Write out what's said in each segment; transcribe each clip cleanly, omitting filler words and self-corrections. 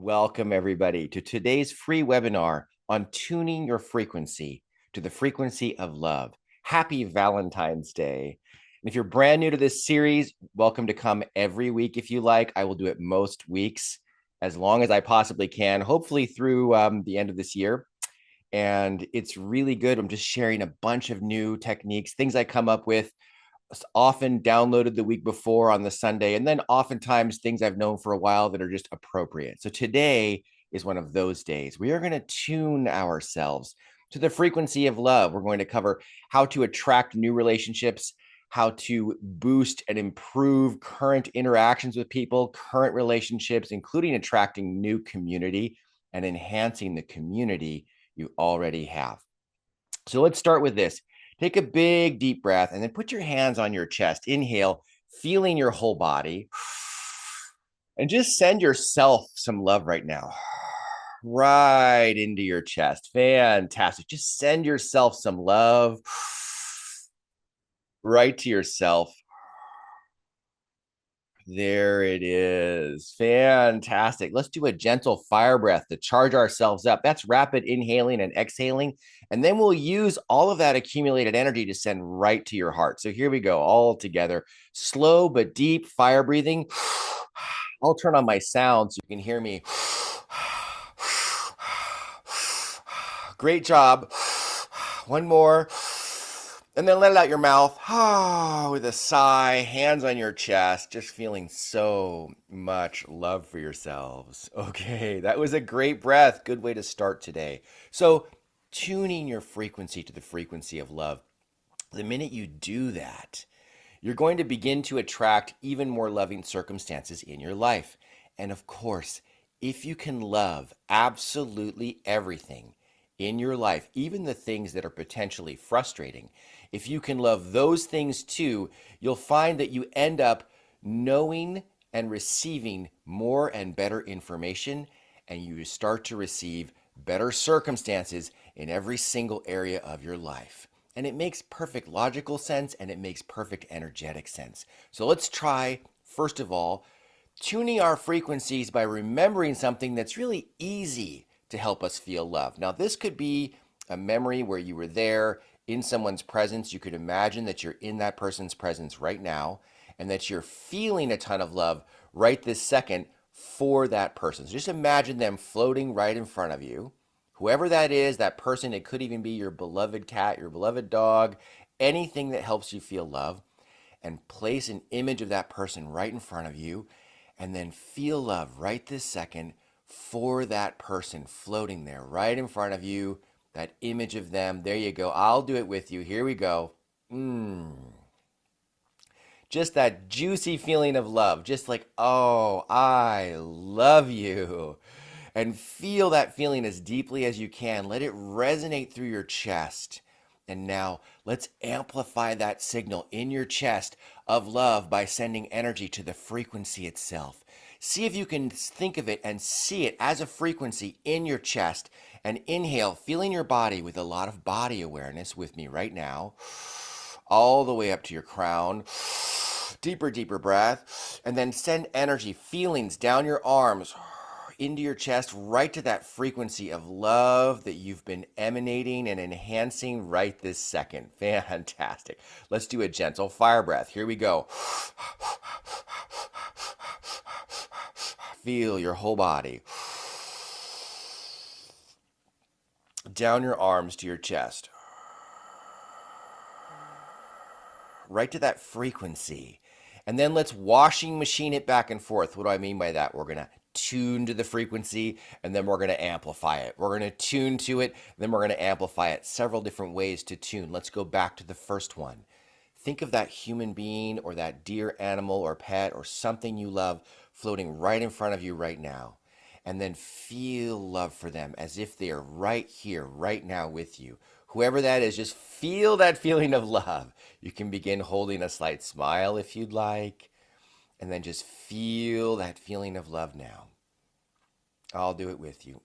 Welcome, everybody, to today's free webinar on tuning your frequency to the frequency of love. Happy Valentine's Day. And if you're brand new to this series, welcome to come every week if you like. I will do it most weeks as long as I possibly can, hopefully through the end of this year. And it's really good. I'm just sharing a bunch of new techniques, things I come up with, often downloaded the week before on the Sunday, and then oftentimes things I've known for a while that are just appropriate. So today is one of those days. We are going to tune ourselves to the frequency of love. We're going to cover how to attract new relationships, how to boost and improve current interactions with people, current relationships, including attracting new community and enhancing the community you already have. So let's start with this. Take a big deep breath and then put your hands on your chest. Inhale, feeling your whole body. And just send yourself some love right now. Right into your chest. Fantastic. Just send yourself some love right to yourself. There it is. Fantastic. Let's do a gentle fire breath to charge ourselves up. That's rapid inhaling and exhaling. And then we'll use all of that accumulated energy to send right to your heart. So here we go, all together. Slow but deep fire breathing. I'll turn on my sound so you can hear me. Great job. One more. And then let it out your mouth with a sigh, hands on your chest, just feeling so much love for yourselves. Okay, that was a great breath. Good way to start today. So, tuning your frequency to the frequency of love. The minute you do that, you're going to begin to attract even more loving circumstances in your life. And of course, if you can love absolutely everything in your life, even the things that are potentially frustrating, if you can love those things too, you'll find that you end up knowing and receiving more and better information, and you start to receive better circumstances in every single area of your life. And it makes perfect logical sense, and it makes perfect energetic sense. So let's try, first of all, tuning our frequencies by remembering something that's really easy to help us feel love. Now, this could be a memory where you were there in someone's presence. You could imagine that you're in that person's presence right now and that you're feeling a ton of love right this second for that person. So just imagine them floating right in front of you. Whoever that is, that person, it could even be your beloved cat, your beloved dog, anything that helps you feel love, and place an image of that person right in front of you, and then feel love right this second for that person floating there right in front of you, that image of them. There you go. I'll do it with you. Here we go. Just that juicy feeling of love, just like, oh, I love you. And feel that feeling as deeply as you can. Let it resonate through your chest. And now let's amplify that signal in your chest of love by sending energy to the frequency itself. See if you can think of it and see it as a frequency in your chest. And inhale, feeling your body with a lot of body awareness with me right now, all the way up to your crown. Deeper, deeper breath. And then send energy, feelings down your arms, into your chest, right to that frequency of love that you've been emanating and enhancing right this second. Fantastic. Let's do a gentle fire breath. Here we go. Feel your whole body. Down your arms to your chest. Right to that frequency. And then let's washing machine it back and forth. What do I mean by that? We're going to tune to the frequency, and then we're going to amplify it. We're going to tune to it, then we're going to amplify it. Several different ways to tune. Let's go back to the first one. Think of that human being or that dear animal or pet or something you love floating right in front of you right now. And then feel love for them as if they are right here, right now with you. Whoever that is, just feel that feeling of love. You can begin holding a slight smile if you'd like. And then just feel that feeling of love now. I'll do it with you.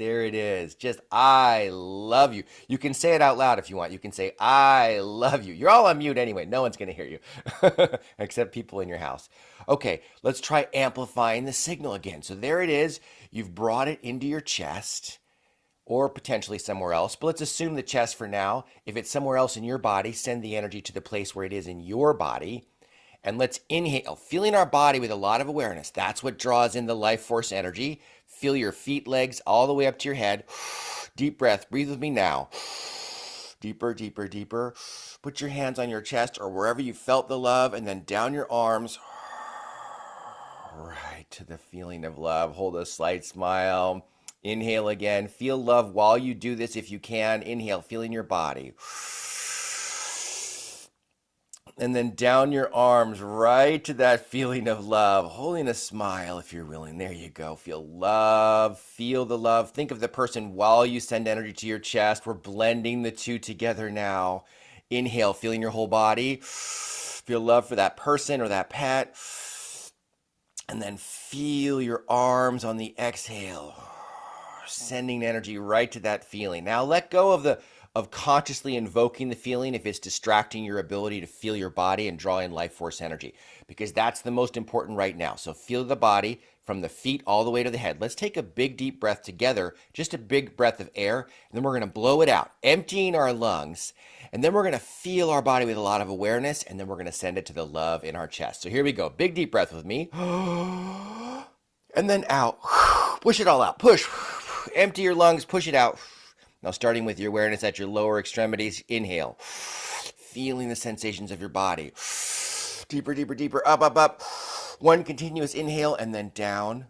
There it is. Just, I love you. You can say it out loud if you want. You can say, I love you. You're all on mute anyway. No one's going to hear you except people in your house. Okay, let's try amplifying the signal again. So there it is. You've brought it into your chest or potentially somewhere else. But let's assume the chest for now. If it's somewhere else in your body, send the energy to the place where it is in your body. And let's inhale, feeling our body with a lot of awareness. That's what draws in the life force energy. Feel your feet, legs, all the way up to your head. Deep breath. Breathe with me now. Deeper, deeper, deeper. Put your hands on your chest or wherever you felt the love, and then down your arms. Right to the feeling of love. Hold a slight smile. Inhale again. Feel love while you do this if you can. Inhale, feeling your body. And then down your arms right to that feeling of love, holding a smile if you're willing. There you go. Feel love. Feel the love. Think of the person while you send energy to your chest. We're blending the two together now. Inhale, feeling your whole body. Feel love for that person or that pet. And then feel your arms on the exhale, sending energy right to that feeling. Now let go of consciously invoking the feeling if it's distracting your ability to feel your body and draw in life force energy, because that's the most important right now. So feel the body from the feet all the way to the head. Let's take a big deep breath together, just a big breath of air, and then we're going to blow it out, emptying our lungs, and then we're going to feel our body with a lot of awareness, and then we're going to send it to the love in our chest. So here we go. Big deep breath with me. And then out. Push it all out. Push. Empty your lungs. Push it out. Now starting with your awareness at your lower extremities, inhale. Feeling the sensations of your body. Deeper, deeper, deeper, up, up, up. One continuous inhale and then down.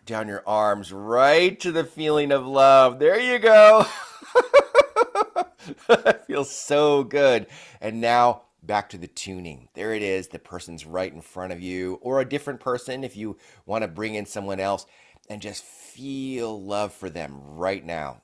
Down your arms right to the feeling of love. There you go. That feels so good. And now back to the tuning. There it is. The person's right in front of you, or a different person if you want to bring in someone else. And just feel love for them right now.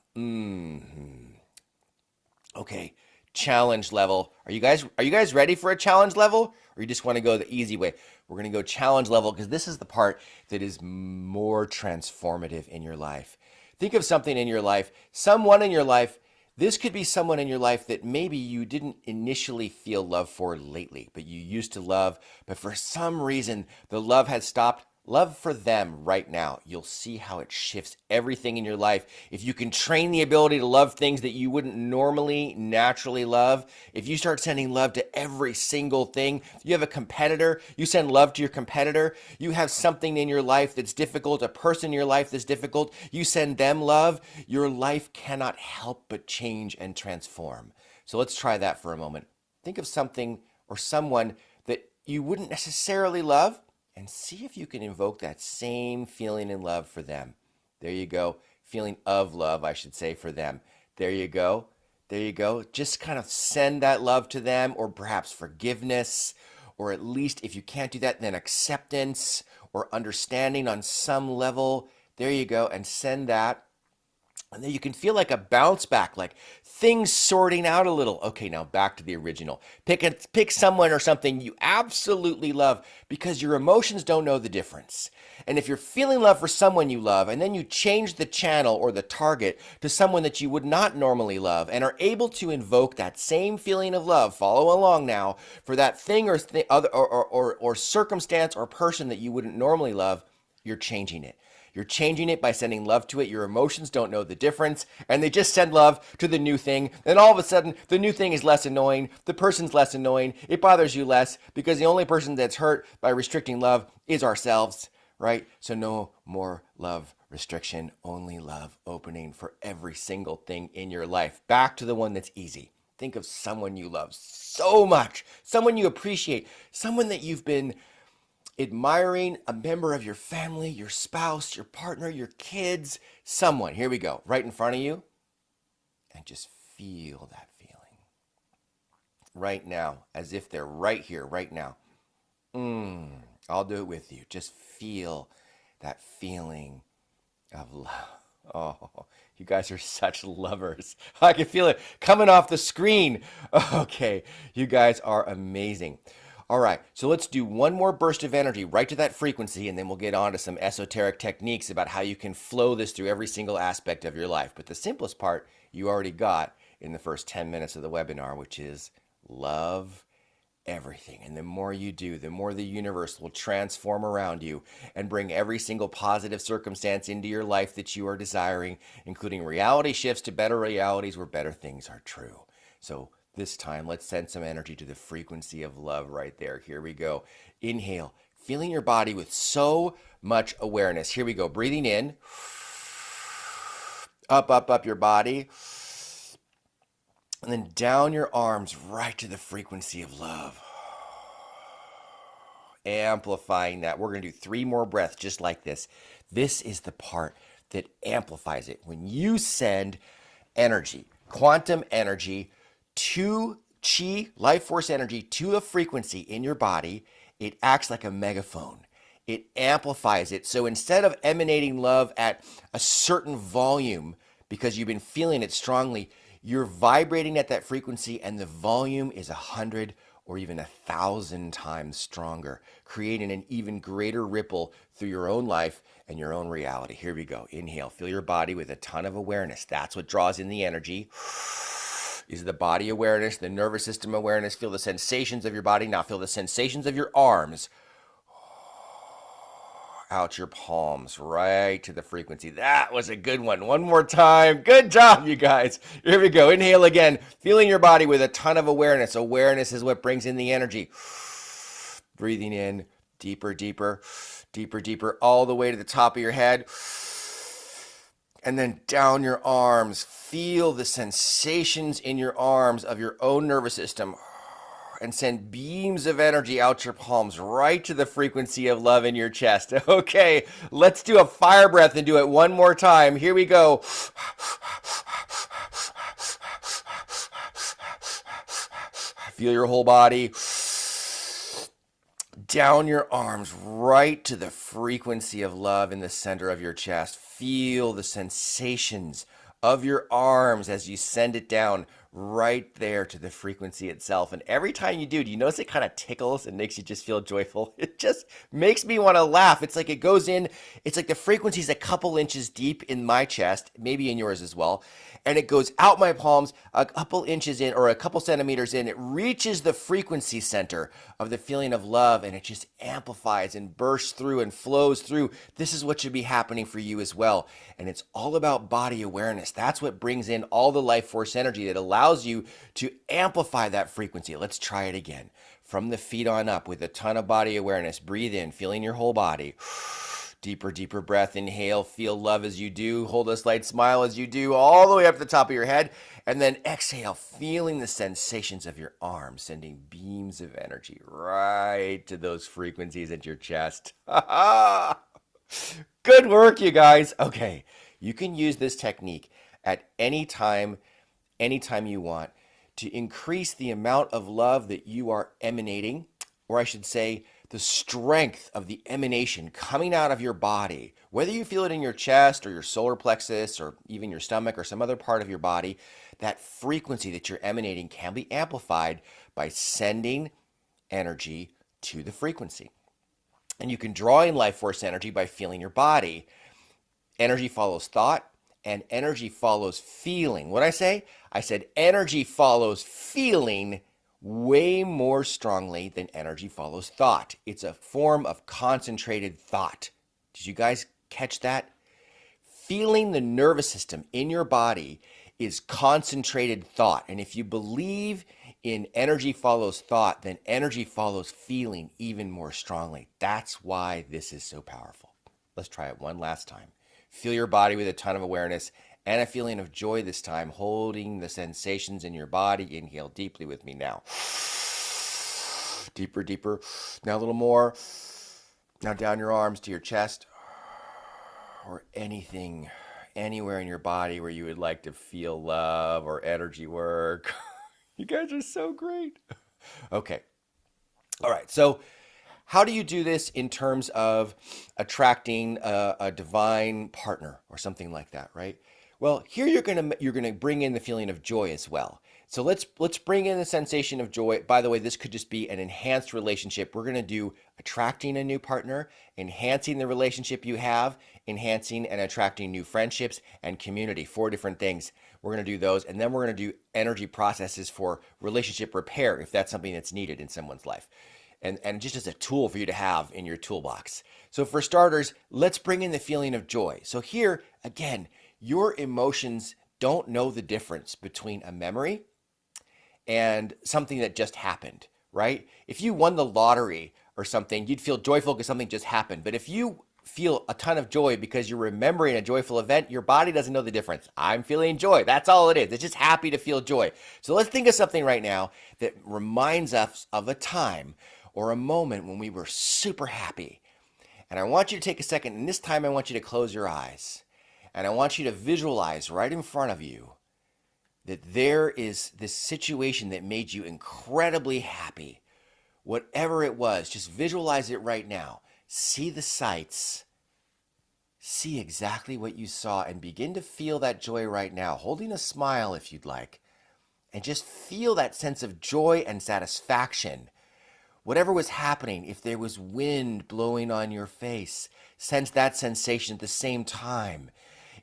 Okay, challenge level. Are you guys ready for a challenge level? Or you just want to go the easy way? We're going to go challenge level because this is the part that is more transformative in your life. Think of something in your life, someone in your life. This could be someone in your life that maybe you didn't initially feel love for lately, but you used to love, but for some reason the love has stopped. Love for them right now. You'll see how it shifts everything in your life. If you can train the ability to love things that you wouldn't normally naturally love, if you start sending love to every single thing, you have a competitor, you send love to your competitor, you have something in your life that's difficult, a person in your life that's difficult, you send them love, your life cannot help but change and transform. So let's try that for a moment. Think of something or someone that you wouldn't necessarily love, and see if you can invoke that same feeling in love for them. There you go. Feeling of love, I should say, for them. There you go. There you go. Just kind of send that love to them, or perhaps forgiveness, or at least if you can't do that, then acceptance or understanding on some level. There you go. And send that. And then you can feel like a bounce back, like things sorting out a little. Okay, now back to the original. Pick someone or something you absolutely love, because your emotions don't know the difference. And if you're feeling love for someone you love, and then you change the channel or the target to someone that you would not normally love, and are able to invoke that same feeling of love, follow along now, for that thing or circumstance or person that you wouldn't normally love, you're changing it. You're changing it by sending love to it. Your emotions don't know the difference, and they just send love to the new thing. Then all of a sudden, the new thing is less annoying. The person's less annoying. It bothers you less, because the only person that's hurt by restricting love is ourselves, right? So no more love restriction, only love opening for every single thing in your life. Back to the one that's easy. Think of someone you love so much, someone you appreciate, someone that you've been admiring, a member of your family, your spouse, your partner, your kids, someone. Here we go, right in front of you. And just feel that feeling right now, as if they're right here, right now. I'll do it with you. Just feel that feeling of love. Oh, you guys are such lovers. I can feel it coming off the screen. Okay, you guys are amazing. All right, so let's do one more burst of energy right to that frequency, and then we'll get on to some esoteric techniques about how you can flow this through every single aspect of your life. But the simplest part you already got in the first 10 minutes of the webinar, which is love everything. And the more you do, the more the universe will transform around you and bring every single positive circumstance into your life that you are desiring, including reality shifts to better realities where better things are true. So this time, let's send some energy to the frequency of love right there. Here we go. Inhale, feeling your body with so much awareness. Here we go. Breathing in, up your body, and then down your arms right to the frequency of love. Amplifying that. We're going to do 3 more breaths just like this. This is the part that amplifies it. When you send energy, quantum energy, to chi, life force energy, to a frequency in your body, it acts like a megaphone. It amplifies it. So instead of emanating love at a certain volume because you've been feeling it strongly, you're vibrating at that frequency and the volume is 100 or even 1,000 times stronger, creating an even greater ripple through your own life and your own reality. Here we go. Inhale, feel your body with a ton of awareness. That's what draws in the energy. Is the body awareness, the nervous system awareness. Feel the sensations of your body. Now feel the sensations of your arms. Out your palms, right to the frequency. That was a good one. One more time. Good job, you guys. Here we go. Inhale again. Feeling your body with a ton of awareness. Awareness is what brings in the energy. Breathing in deeper, deeper, deeper, deeper, all the way to the top of your head. And then down your arms. Feel the sensations in your arms of your own nervous system and send beams of energy out your palms right to the frequency of love in your chest. Okay, let's do a fire breath and do it one more time. Here we go. Feel your whole body. Down your arms right to the frequency of love in the center of your chest. Feel the sensations of your arms as you send it down right there to the frequency itself. And every time you do you notice it kind of tickles and makes you just feel joyful? It just makes me want to laugh. It's like it goes in, it's like the frequency's a couple inches deep in my chest, maybe in yours as well. And it goes out my palms a couple inches in or a couple centimeters in. It reaches the frequency center of the feeling of love and it just amplifies and bursts through and flows through. This is what should be happening for you as well. And it's all about body awareness. That's what brings in all the life force energy that allows you to amplify that frequency. Let's try it again. From the feet on up with a ton of body awareness. Breathe in, feeling your whole body. Deeper, deeper breath. Inhale, feel love as you do. Hold a slight smile as you do, all the way up to the top of your head. And then exhale, feeling the sensations of your arms, sending beams of energy right to those frequencies at your chest. Good work, you guys. Okay, you can use this technique at any time you want to increase the amount of love that you are emanating, or I should say, the strength of the emanation coming out of your body, whether you feel it in your chest or your solar plexus or even your stomach or some other part of your body, that frequency that you're emanating can be amplified by sending energy to the frequency. And you can draw in life force energy by feeling your body. Energy follows thought and energy follows feeling. What I say? I said energy follows feeling way more strongly than energy follows thought. It's a form of concentrated thought. Did you guys catch that? Feeling the nervous system in your body is concentrated thought. And if you believe in energy follows thought, then energy follows feeling even more strongly. That's why this is so powerful. Let's try it one last time. Feel your body with a ton of awareness and a feeling of joy this time, holding the sensations in your body. Inhale deeply with me now. Deeper, deeper. Now a little more. Now down your arms to your chest or anything, anywhere in your body where you would like to feel love or energy work. You guys are so great. Okay. All right. So how do you do this in terms of attracting a divine partner or something like that, right? Well, here you're gonna bring in the feeling of joy as well. So let's bring in the sensation of joy. By the way, this could just be an enhanced relationship. We're gonna do attracting a new partner, enhancing the relationship you have, enhancing and attracting new friendships and community. Four different things. We're gonna do those, and then we're gonna do energy processes for relationship repair if that's something that's needed in someone's life. And just as a tool for you to have in your toolbox. So for starters, let's bring in the feeling of joy. So here, again, your emotions don't know the difference between a memory and something that just happened, right? If you won the lottery or something, you'd feel joyful because something just happened. But if you feel a ton of joy because you're remembering a joyful event, your body doesn't know the difference. I'm feeling joy. That's all it is. It's just happy to feel joy. So let's think of something right now that reminds us of a time or a moment when we were super happy. And I want you to take a second, and this time I want you to close your eyes. And I want you to visualize right in front of you that there is this situation that made you incredibly happy. Whatever it was, just visualize it right now. See the sights. See exactly what you saw and begin to feel that joy right now, holding a smile if you'd like. And just feel that sense of joy and satisfaction. Whatever was happening, if there was wind blowing on your face, sense that sensation at the same time.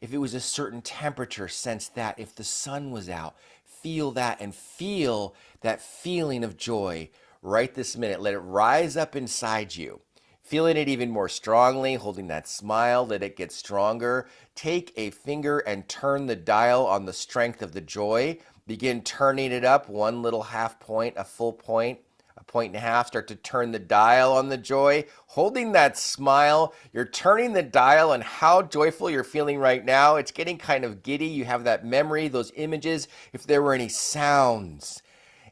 If it was a certain temperature, sense that. If the sun was out, feel that and feel that feeling of joy right this minute. Let it rise up inside you. Feeling it even more strongly, holding that smile, let it get stronger. Take a finger and turn the dial on the strength of the joy. Begin turning it up, one little half point, a full point. A point and a half, start to turn the dial on the joy. Holding that smile, you're turning the dial on how joyful you're feeling right now. It's getting kind of giddy. You have that memory, those images. If there were any sounds,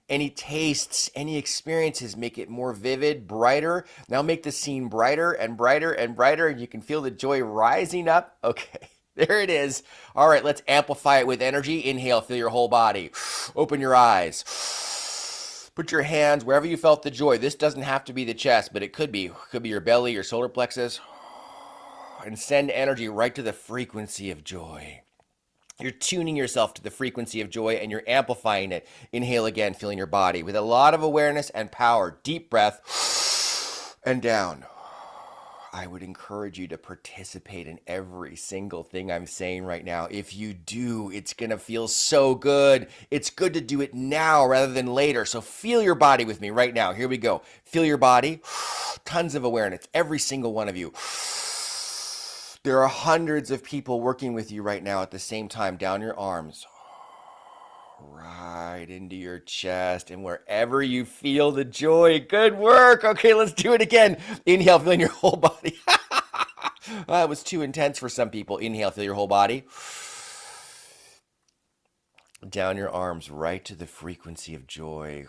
any tastes, any experiences, make it more vivid, brighter. Now make the scene brighter and brighter and brighter, and you can feel the joy rising up. Okay. There it is. All right, let's amplify it with energy. Inhale, feel your whole body. Open your eyes. Put your hands wherever you felt the joy. This doesn't have to be the chest, but it could be. It could be your belly, your solar plexus. And send energy right to the frequency of joy. You're tuning yourself to the frequency of joy and you're amplifying it. Inhale again, feeling your body with a lot of awareness and power. Deep breath and down. I would encourage you to participate in every single thing I'm saying right now. If you do, it's going to feel so good. It's good to do it now rather than later. So feel your body with me right now. Here we go. Feel your body. Tons of awareness. Every single one of you. There are hundreds of people working with you right now at the same time. Down your arms. Right into your chest and wherever you feel the joy. Good work. Okay, let's do it again. Inhale, feeling your whole body. That was too intense for some people. Inhale, feel your whole body. Down your arms, right to the frequency of joy.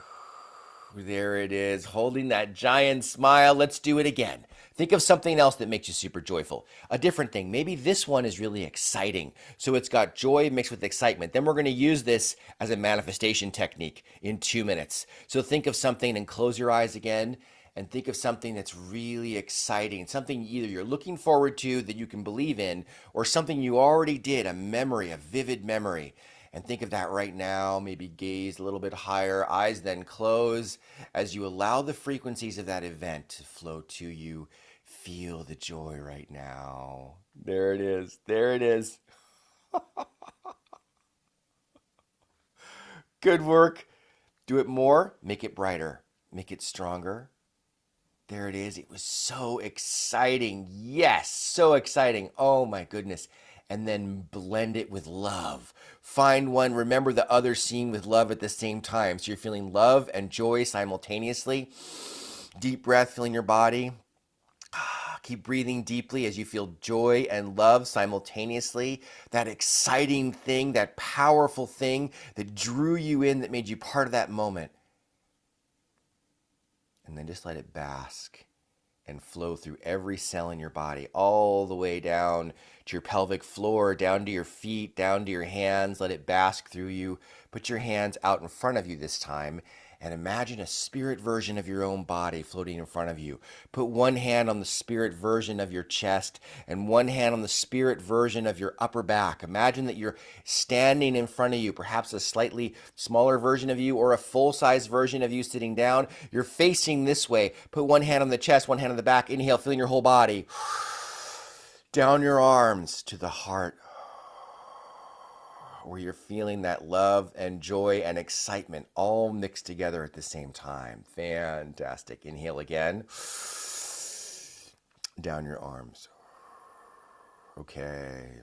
There it is, holding that giant smile. Let's do it again. Think of something else that makes you super joyful. A different thing. Maybe this one is really exciting. So it's got joy mixed with excitement. Then we're going to use this as a manifestation technique in 2 minutes. So think of something and close your eyes again and think of something that's really exciting. Something either you're looking forward to that you can believe in or something you already did, a memory, a vivid memory. And think of that right now, maybe gaze a little bit higher, eyes then close. As you allow the frequencies of that event to flow to you, feel the joy right now. There it is. There it is. Good work. Do it more. Make it brighter. Make it stronger. There it is. It was so exciting. Yes, so exciting. Oh my goodness. And then blend it with love. Find one, remember the other scene with love at the same time. So you're feeling love and joy simultaneously. Deep breath, feeling your body. Keep breathing deeply as you feel joy and love simultaneously. That exciting thing, that powerful thing that drew you in, that made you part of that moment. And then just let it bask and flow through every cell in your body, all the way down to your pelvic floor, down to your feet, down to your hands. Let it bask through you. Put your hands out in front of you this time and imagine a spirit version of your own body floating in front of you. Put one hand on the spirit version of your chest and one hand on the spirit version of your upper back. Imagine that you're standing in front of you, perhaps a slightly smaller version of you or a full-size version of you sitting down. You're facing this way. Put one hand on the chest, one hand on the back. Inhale, feeling your whole body. Down your arms to the heart, where you're feeling that love and joy and excitement all mixed together at the same time. Fantastic. Inhale again. Down your arms. Okay.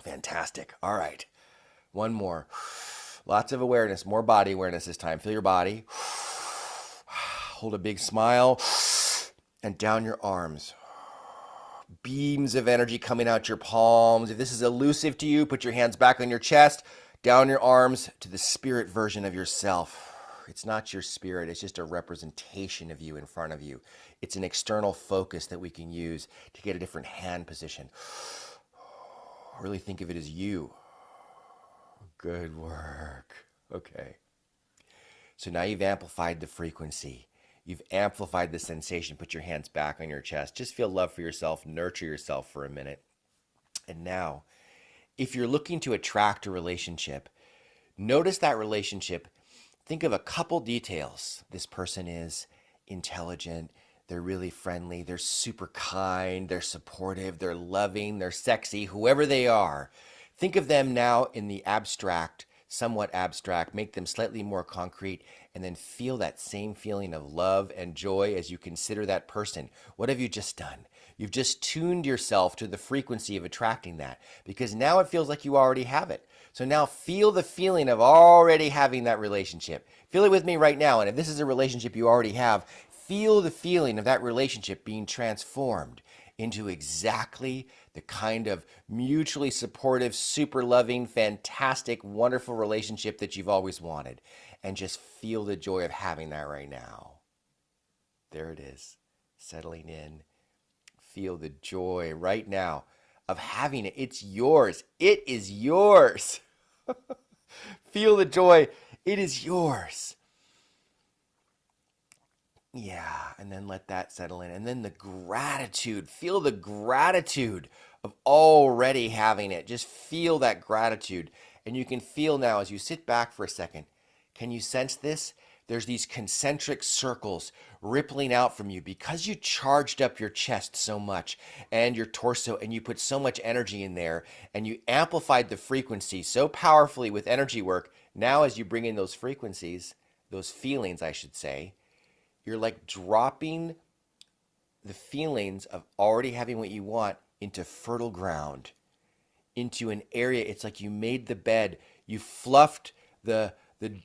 Fantastic. All right. One more. Lots of awareness, more body awareness this time. Feel your body. Hold a big smile and down your arms. Beams of energy coming out your palms. If this is elusive to you, put your hands back on your chest, down your arms to the spirit version of yourself. It's not your spirit, it's just a representation of you in front of you. It's an external focus that we can use to get a different hand position. Really think of it as you. Good work. Okay. So now you've amplified the frequency. You've amplified the sensation. Put your hands back on your chest. Just feel love for yourself. Nurture yourself for a minute. And now, if you're looking to attract a relationship, notice that relationship. Think of a couple details. This person is intelligent. They're really friendly. They're super kind. They're supportive. They're loving. They're sexy. Whoever they are. Think of them now in the abstract, somewhat abstract. Make them slightly more concrete. And then feel that same feeling of love and joy as you consider that person. What have you just done? You've just tuned yourself to the frequency of attracting that, because now it feels like you already have it. So now feel the feeling of already having that relationship. Feel it with me right now. And if this is a relationship you already have, feel the feeling of that relationship being transformed into exactly the kind of mutually supportive, super loving, fantastic, wonderful relationship that you've always wanted. And just feel the joy of having that right now. There it is, settling in. Feel the joy right now of having it. It's yours. It is yours. Feel the joy. It is yours. Yeah, and then let that settle in. And then the gratitude. Feel the gratitude of already having it. Just feel that gratitude. And you can feel now as you sit back for a second. Can you sense this? There's these concentric circles rippling out from you because you charged up your chest so much and your torso, and you put so much energy in there, and you amplified the frequency so powerfully with energy work. Now as you bring in those frequencies, those feelings, I should say, you're like dropping the feelings of already having what you want into fertile ground, into an area. It's like you made the bed, you fluffed the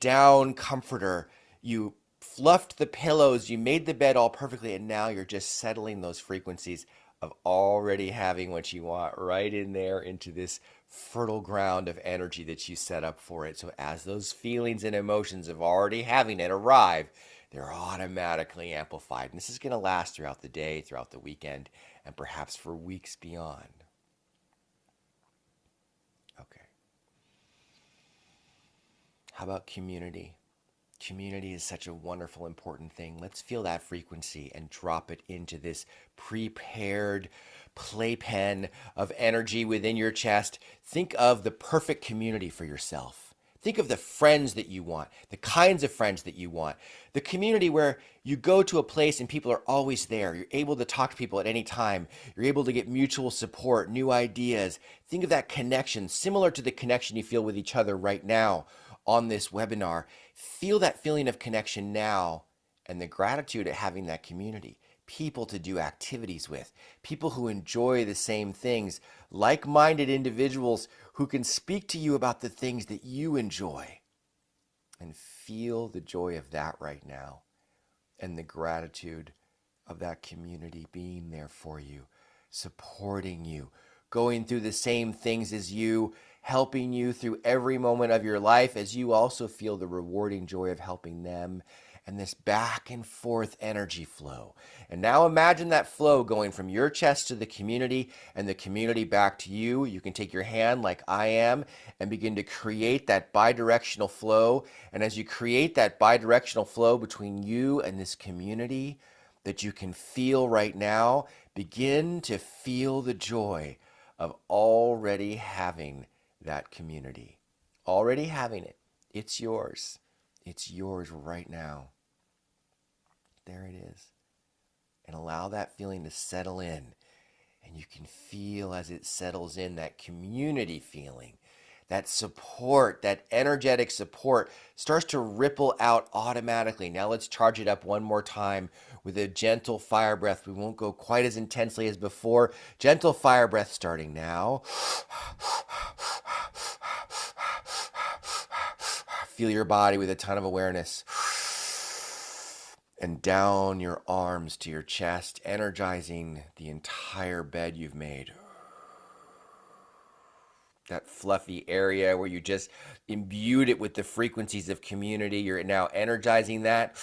down comforter, you fluffed the pillows, you made the bed all perfectly, and now you're just settling those frequencies of already having what you want right in there into this fertile ground of energy that you set up for it. So as those feelings and emotions of already having it arrive, they're automatically amplified. And this is going to last throughout the day, throughout the weekend, and perhaps for weeks beyond. Okay. How about community? Community is such a wonderful, important thing. Let's feel that frequency and drop it into this prepared playpen of energy within your chest. Think of the perfect community for yourself. Think of the friends that you want, the kinds of friends that you want, the community where you go to a place and people are always there. You're able to talk to people at any time. You're able to get mutual support, new ideas. Think of that connection, similar to the connection you feel with each other right now on this webinar. Feel that feeling of connection now and the gratitude at having that community. People to do activities with, people who enjoy the same things, like-minded individuals who can speak to you about the things that you enjoy. And feel the joy of that right now and the gratitude of that community being there for you, supporting you, going through the same things as you, helping you through every moment of your life as you also feel the rewarding joy of helping them. and this back and forth energy flow. And now imagine that flow going from your chest to the community and the community back to you. You can take your hand like I am and begin to create that bidirectional flow. And as you create that bidirectional flow between you and this community that you can feel right now, begin to feel the joy of already having that community, already having it. It's yours. It's yours right now. There it is. And allow that feeling to settle in. And you can feel as it settles in, that community feeling, that support, that energetic support starts to ripple out automatically. Now let's charge it up one more time with a gentle fire breath. We won't go quite as intensely as before. Gentle fire breath starting now. Feel your body with a ton of awareness. And down your arms to your chest, energizing the entire bed you've made. That fluffy area where you just imbued it with the frequencies of community. You're now energizing that.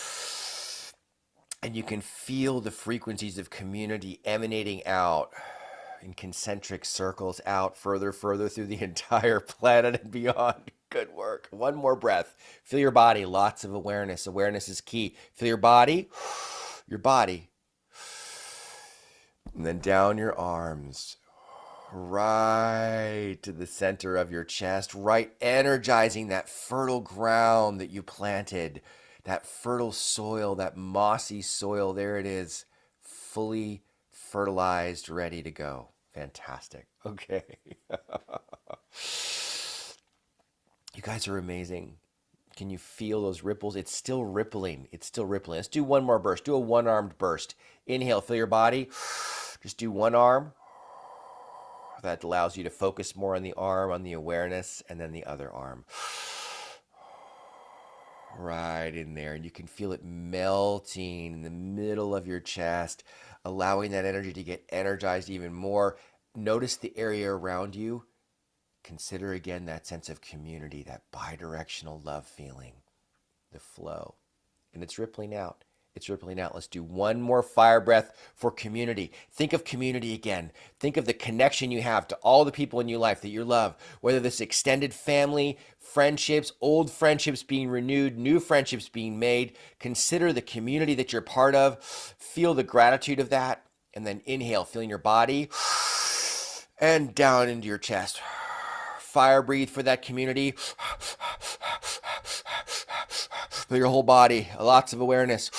And you can feel the frequencies of community emanating out in concentric circles out further through the entire planet and beyond. Good work. One more breath. Feel your body. Lots of awareness. Awareness is key. Feel your body. Your body. And then down your arms. Right to the center of your chest. Right, energizing that fertile ground that you planted. That fertile soil, that mossy soil. There it is. Fully fertilized, ready to go. Fantastic. Okay. You guys are amazing. Can you feel those ripples? It's still rippling. It's still rippling. Let's do one more burst. Do a one-armed burst. Inhale, feel your body. Just do one arm. That allows you to focus more on the arm, on the awareness, and then the other arm. Right in there. And you can feel it melting in the middle of your chest, allowing that energy to get energized even more. Notice the area around you. Consider again that sense of community, that bidirectional love feeling, the flow. And it's rippling out. It's rippling out. Let's do one more fire breath for community. Think of community again. Think of the connection you have to all the people in your life that you love, whether this extended family, friendships, old friendships being renewed, new friendships being made. Consider the community that you're part of. Feel the gratitude of that. And then inhale, feeling your body and down into your chest. Fire breathe for that community. Feel your whole body, lots of awareness.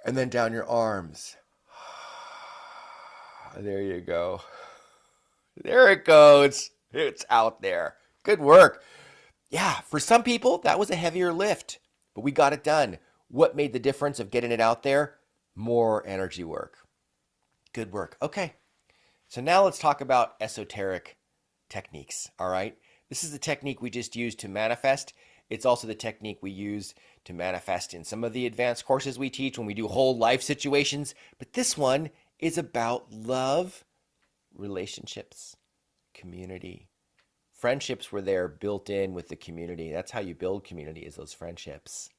And then down your arms. There you go. There it goes. It's out there. Good work. Yeah, for some people, that was a heavier lift, but we got it done. What made the difference of getting it out there? More energy work. Good work. Okay, so now let's talk about esoteric techniques, all right? This is the technique we just used to manifest. It's also the technique we use to manifest in some of the advanced courses we teach when we do whole life situations. But this one is about love, relationships, community. Friendships were there built in with the community. That's how you build community, is those friendships.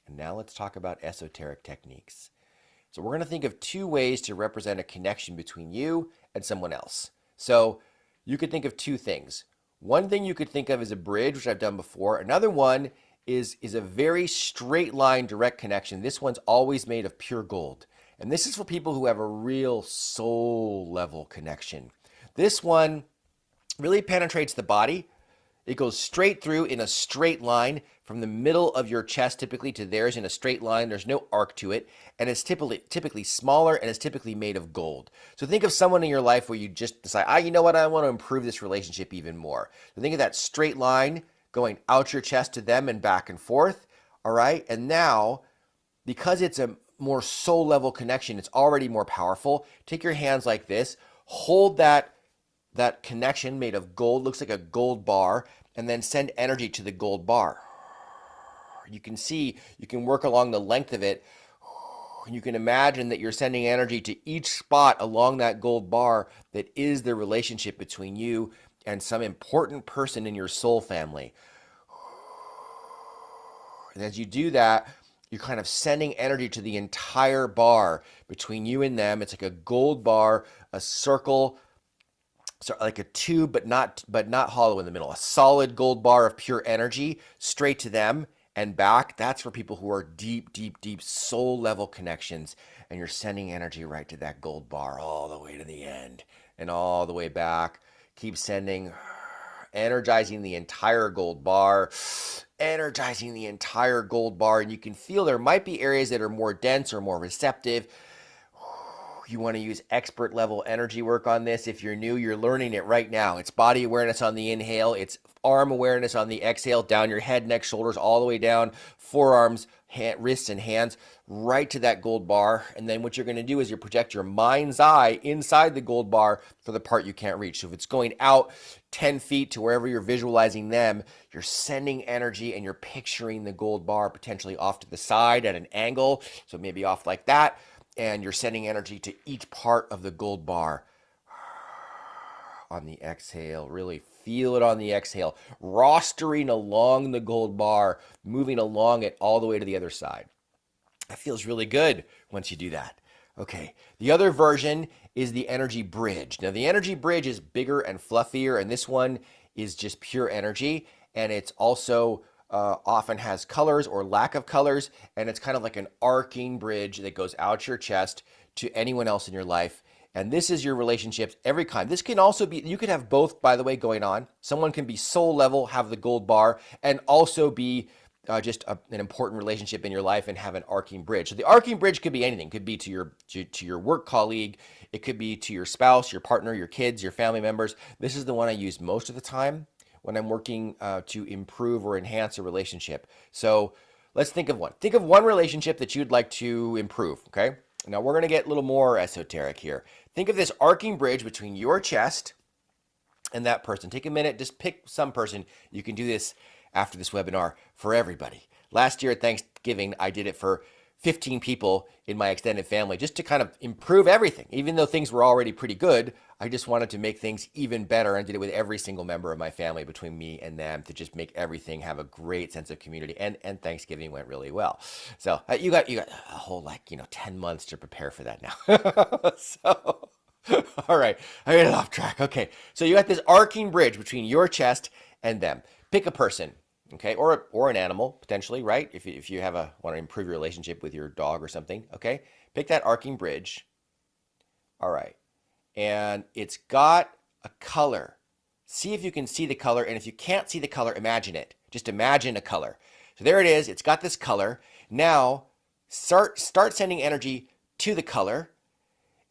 And now let's talk about esoteric techniques. So we're going to think of two ways to represent a connection between you and someone else. So you could think of two things. One thing you could think of is a bridge, which I've done before. Another one is a very straight line, direct connection. This one's always made of pure gold. And this is for people who have a real soul level connection. This one really penetrates the body. It goes straight through in a straight line from the middle of your chest typically to theirs in a straight line. There's no arc to it. And it's typically smaller and it's typically made of gold. So think of someone in your life where you just decide, you know what, I want to improve this relationship even more. So think of that straight line going out your chest to them and back and forth. All right. And now, because it's a more soul level connection, it's already more powerful. Take your hands like this, hold that connection made of gold, looks like a gold bar, and then send energy to the gold bar. You can see, you can work along the length of it. You can imagine that you're sending energy to each spot along that gold bar that is the relationship between you and some important person in your soul family. And as you do that, you're kind of sending energy to the entire bar between you and them. It's like a gold bar, a circle, so like a tube, but not hollow in the middle. A solid gold bar of pure energy straight to them and back. That's for people who are deep, deep, deep soul level connections, and you're sending energy right to that gold bar all the way to the end and all the way back. Keep sending, energizing the entire gold bar, energizing the entire gold bar, and you can feel there might be areas that are more dense or more receptive. You want to use expert level energy work on this. If you're new, you're learning it right now. It's body awareness on the inhale. It's arm awareness on the exhale, down your head, neck, shoulders, all the way down, forearms, wrists, and hands, right to that gold bar. And then what you're going to do is you project your mind's eye inside the gold bar for the part you can't reach. So if it's going out 10 feet to wherever you're visualizing them, you're sending energy and you're picturing the gold bar potentially off to the side at an angle. So maybe off like that. And you're sending energy to each part of the gold bar on the exhale. Really feel it on the exhale. Rostering along the gold bar, moving along it all the way to the other side. That feels really good once you do that. Okay, the other version is the energy bridge. Now, the energy bridge is bigger and fluffier, and this one is just pure energy, and it's also often has colors or lack of colors, and it's kind of like an arcing bridge that goes out your chest to anyone else in your life. And this is your relationships, every kind. This can also be, you could have both, by the way, going on. Someone can be soul level, have the gold bar, and also be an important relationship in your life and have an arcing bridge. So the arcing bridge could be anything. It could be to your work colleague. It could be to your spouse, your partner, your kids, your family members. This is the one I use most of the time when I'm working to improve or enhance a relationship. So let's think of one. Think of one relationship that you'd like to improve, okay? Now we're going to get a little more esoteric here. Think of this arcing bridge between your chest and that person. Take a minute, just pick some person. You can do this after this webinar for everybody. Last year at Thanksgiving, I did it for 15 people in my extended family just to kind of improve everything. Even though things were already pretty good, I just wanted to make things even better, and did it with every single member of my family between me and them to just make everything have a great sense of community. And Thanksgiving went really well. So you got a whole 10 months to prepare for that now. So all right, I got it off track. Okay, so you got this arcing bridge between your chest and them. Pick a person. Okay, or an animal potentially, right? If you want to improve your relationship with your dog or something, okay? Pick that arcing bridge. All right, and it's got a color. See if you can see the color, and if you can't see the color, imagine it. Just imagine a color. So there it is. It's got this color. Now start sending energy to the color,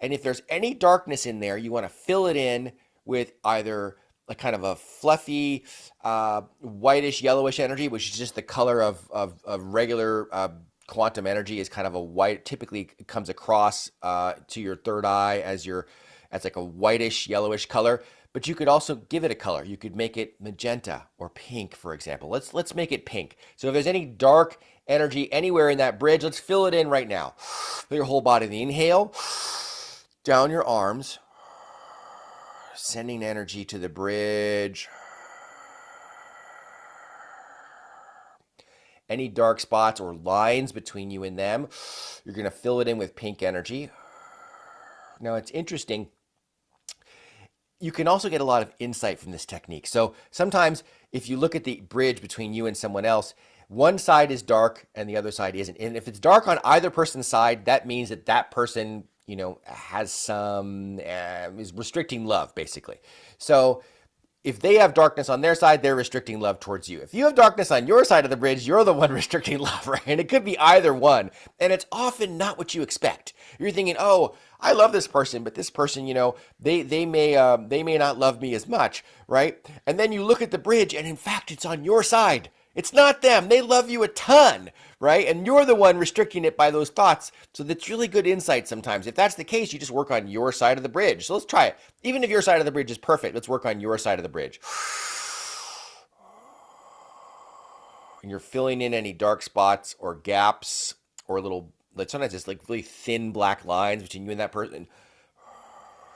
and if there's any darkness in there, you want to fill it in with either like kind of a fluffy, whitish, yellowish energy, which is just the color of regular quantum energy, is kind of a white, typically it comes across to your third eye as like a whitish, yellowish color. But you could also give it a color. You could make it magenta or pink, for example. Let's make it pink. So if there's any dark energy anywhere in that bridge, let's fill it in right now. Fill your whole body. The inhale, down your arms, sending energy to the bridge. Any dark spots or lines between you and them, you're going to fill it in with pink energy. Now, it's interesting. You can also get a lot of insight from this technique. So sometimes if you look at the bridge between you and someone else, one side is dark and the other side isn't. And if it's dark on either person's side, that means that person has some, is restricting love, basically. So if they have darkness on their side, they're restricting love towards you. If you have darkness on your side of the bridge, you're the one restricting love, right? And it could be either one. And it's often not what you expect. You're thinking, oh, I love this person, but this person, they may not love me as much, right? And then you look at the bridge, and in fact, it's on your side. It's not them. They love you a ton, right? And you're the one restricting it by those thoughts. So that's really good insight sometimes. If that's the case, you just work on your side of the bridge. So let's try it. Even if your side of the bridge is perfect, let's work on your side of the bridge. And you're filling in any dark spots or gaps or little, sometimes it's like really thin black lines between you and that person.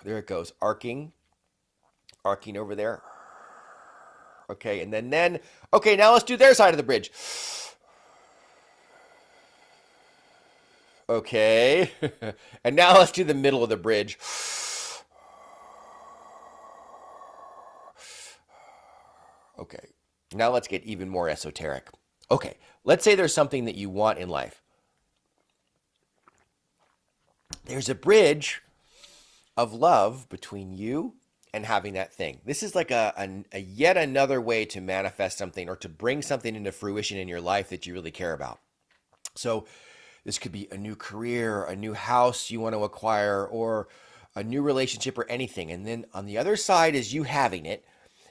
There it goes. Arcing over there. Okay, and then, okay, now let's do their side of the bridge. Okay. And now let's do the middle of the bridge. Okay. Now let's get even more esoteric. Okay. Let's say there's something that you want in life. There's a bridge of love between you and having that thing. This is like a yet another way to manifest something or to bring something into fruition in your life that you really care about. So this could be a new career, a new house you want to acquire, or a new relationship or anything. And then on the other side is you having it.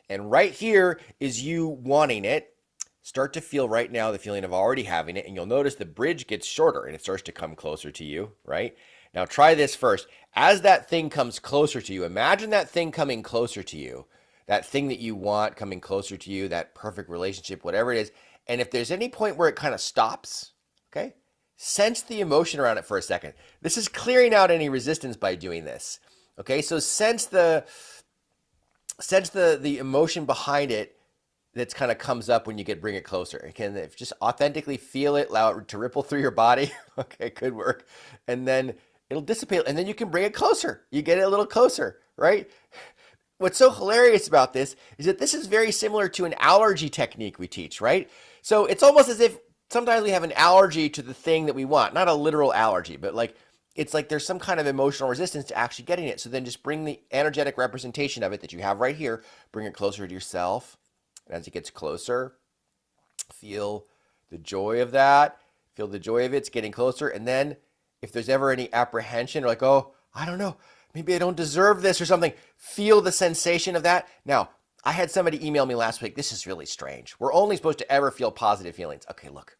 And right here is you wanting it. Start to feel right now the feeling of already having it. And you'll notice the bridge gets shorter and it starts to come closer to you, right? Now try this first. As that thing comes closer to you, imagine that thing coming closer to you, that thing that you want coming closer to you, that perfect relationship, whatever it is. And if there's any point where it kind of stops, okay, sense the emotion around it for a second. This is clearing out any resistance by doing this. Okay, so sense the emotion behind it that's kind of comes up when you bring it closer. Again, if just authentically feel it, allow it to ripple through your body. Okay, good work. And then it'll dissipate, and then you can bring it closer. You get it a little closer, right? What's so hilarious about this is that this is very similar to an allergy technique we teach, right? So it's almost as if sometimes we have an allergy to the thing that we want, not a literal allergy, but like it's like there's some kind of emotional resistance to actually getting it. So then just bring the energetic representation of it that you have right here, bring it closer to yourself. And as it gets closer, feel the joy of that. Feel the joy of it's getting closer. And then if there's ever any apprehension or like, oh, I don't know, maybe I don't deserve this or something, feel the sensation of that. Now, I had somebody email me last week. This is really strange. We're only supposed to ever feel positive feelings. Okay, look.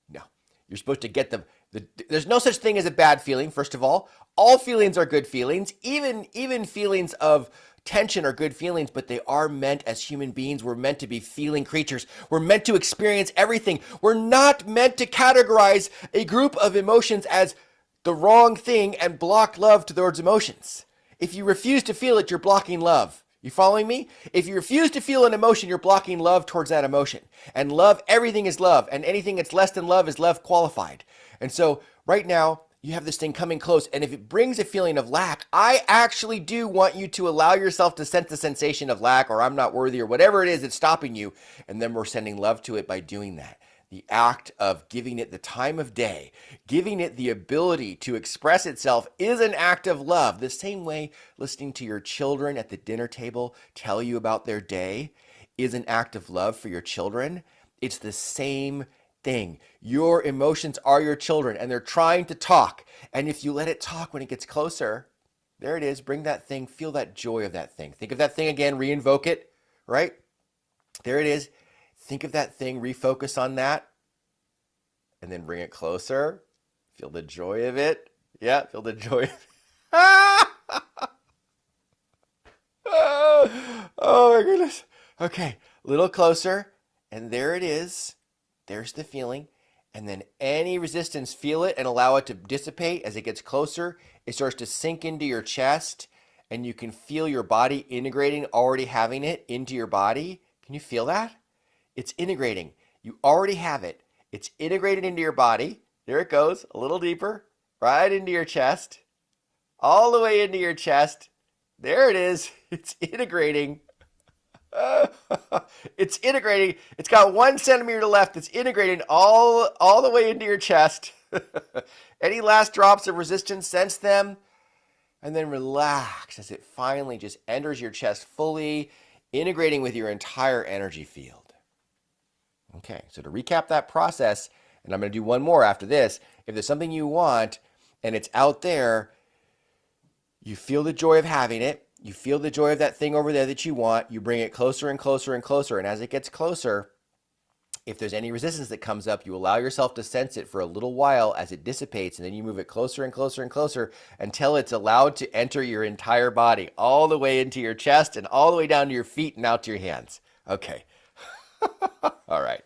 No, you're supposed to get there's no such thing as a bad feeling, first of all. All feelings are good feelings. Even feelings of tension are good feelings, but they are meant as human beings. We're meant to be feeling creatures. We're meant to experience everything. We're not meant to categorize a group of emotions as the wrong thing and block love towards emotions. If you refuse to feel it, you're blocking love. You following me? If you refuse to feel an emotion, you're blocking love towards that emotion. And love, everything is love. And anything that's less than love is love qualified. And so right now, you have this thing coming close. And if it brings a feeling of lack, I actually do want you to allow yourself to sense the sensation of lack or I'm not worthy or whatever it is that's stopping you. And then we're sending love to it by doing that. The act of giving it the time of day, giving it the ability to express itself is an act of love. The same way listening to your children at the dinner table tell you about their day is an act of love for your children. It's the same thing. Your emotions are your children and they're trying to talk. And if you let it talk when it gets closer, there it is. Bring that thing, feel that joy of that thing. Think of that thing again, re-invoke it, right? There it is. Think of that thing, refocus on that, and then bring it closer. Feel the joy of it. Yeah, feel the joy of it. Oh my goodness. Okay, a little closer, and there it is. There's the feeling. And then any resistance, feel it and allow it to dissipate as it gets closer. It starts to sink into your chest, and you can feel your body integrating, already having it into your body. Can you feel that? It's integrating. You already have it. It's integrated into your body. There it goes, a little deeper, right into your chest, all the way into your chest. There it is. It's integrating. It's integrating. It's got 1 centimeter left. It's integrating all the way into your chest. Any last drops of resistance, sense them, and then relax as it finally just enters your chest fully, integrating with your entire energy field. Okay, so to recap that process, and I'm going to do one more after this, if there's something you want and it's out there, you feel the joy of having it, you feel the joy of that thing over there that you want, you bring it closer and closer and closer, and as it gets closer, if there's any resistance that comes up, you allow yourself to sense it for a little while as it dissipates, and then you move it closer and closer and closer until it's allowed to enter your entire body, all the way into your chest and all the way down to your feet and out to your hands. Okay. All right.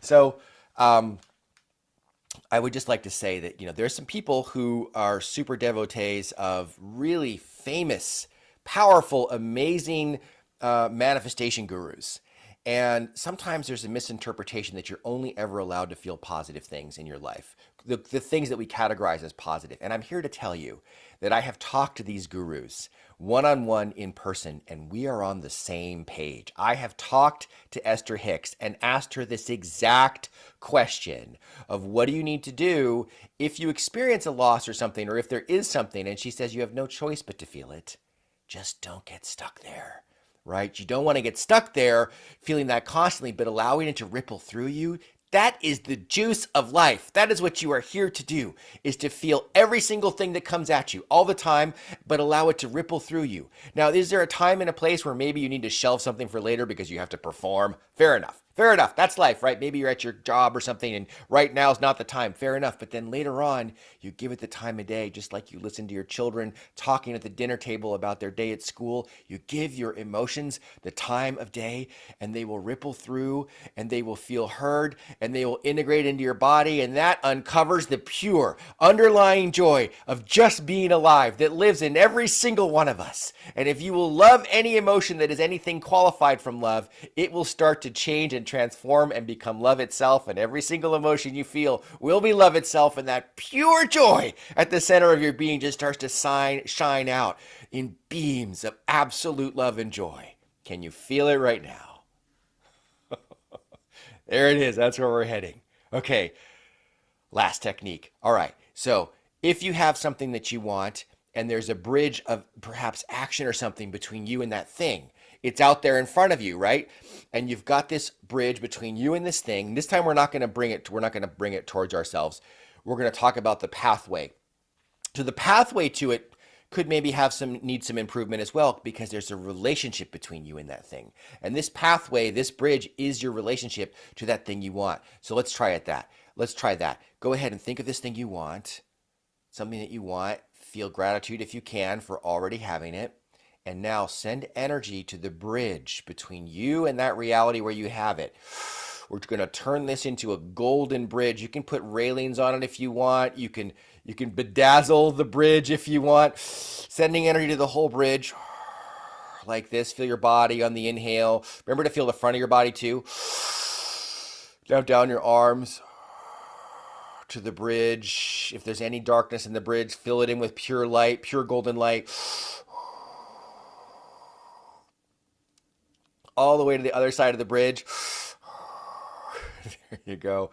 So I would just like to say that, there's some people who are super devotees of really famous, powerful, amazing manifestation gurus. And sometimes there's a misinterpretation that you're only ever allowed to feel positive things in your life. the things that we categorize as positive. And I'm here to tell you that I have talked to these gurus one-on-one in person, and we are on the same page. I have talked to Esther Hicks and asked her this exact question of what do you need to do if you experience a loss or something, or if there is something, and she says you have no choice but to feel it. Just don't get stuck there, right? You don't want to get stuck there feeling that constantly, but allowing it to ripple through you. That is the juice of life. That is what you are here to do, is to feel every single thing that comes at you all the time, but allow it to ripple through you. Now, is there a time and a place where maybe you need to shelve something for later because you have to perform? Fair enough. Fair enough. That's life, right? Maybe you're at your job or something and right now is not the time. Fair enough. But then later on, you give it the time of day, just like you listen to your children talking at the dinner table about their day at school. You give your emotions the time of day, and they will ripple through, and they will feel heard, and they will integrate into your body. And that uncovers the pure underlying joy of just being alive that lives in every single one of us. And if you will love any emotion that is anything qualified from love, it will start to change and transform and become love itself, and every single emotion you feel will be love itself, and that pure joy at the center of your being just starts to shine out in beams of absolute love and joy. Can you feel it right now? There it is. That's where we're heading. Okay, last technique. All right, so if you have something that you want and there's a bridge of perhaps action or something between you and that thing, it's out there in front of you, right? And you've got this bridge between you and this thing. This time we're not going to bring it towards ourselves. We're going to talk about the pathway. So the pathway to it could maybe need some improvement as well, because there's a relationship between you and that thing. And this pathway, this bridge, is your relationship to that thing you want. So let's try that. Let's try that. Go ahead and think of this thing you want, something that you want. Feel gratitude if you can for already having it. And now send energy to the bridge between you and that reality where you have it. We're going to turn this into a golden bridge. You can put railings on it if you want. You can bedazzle the bridge if you want. Sending energy to the whole bridge like this. Feel your body on the inhale. Remember to feel the front of your body too. Down your arms to the bridge. If there's any darkness in the bridge, fill it in with pure light, pure golden light. All the way to the other side of the bridge. There you go.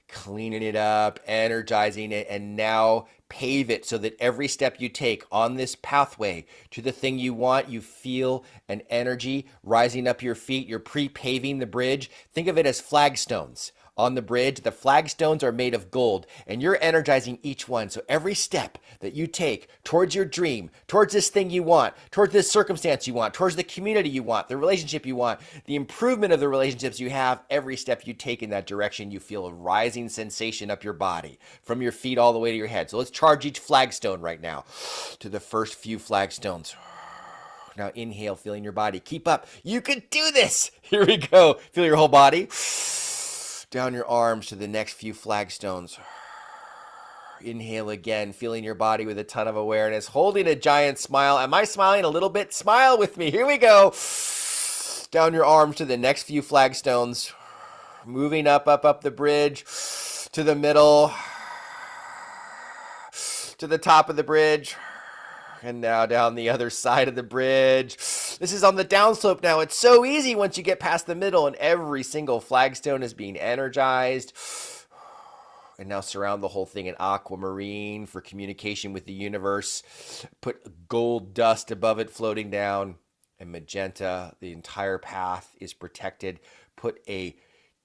Cleaning it up, energizing it, and now pave it so that every step you take on this pathway to the thing you want, you feel an energy rising up your feet. You're pre-paving the bridge. Think of it as flagstones on the bridge. The flagstones are made of gold, and you're energizing each one. So every step that you take towards your dream, towards this thing you want, towards this circumstance you want, towards the community you want, the relationship you want, the improvement of the relationships you have, every step you take in that direction, you feel a rising sensation up your body from your feet all the way to your head. So let's charge each flagstone right now to the first few flagstones. Now inhale, feeling your body. Keep up. You can do this. Here we go. Feel your whole body. Down your arms to the next few flagstones. Inhale again, feeling your body with a ton of awareness, holding a giant smile. Am I smiling a little bit? Smile with me. Here we go. Down your arms to the next few flagstones. Moving up the bridge to the middle, to the top of the bridge. And now down the other side of the bridge. This is on the downslope now. It's so easy once you get past the middle, and every single flagstone is being energized. And now surround the whole thing in aquamarine for communication with the universe. Put gold dust above it floating down. And magenta, the entire path is protected. Put a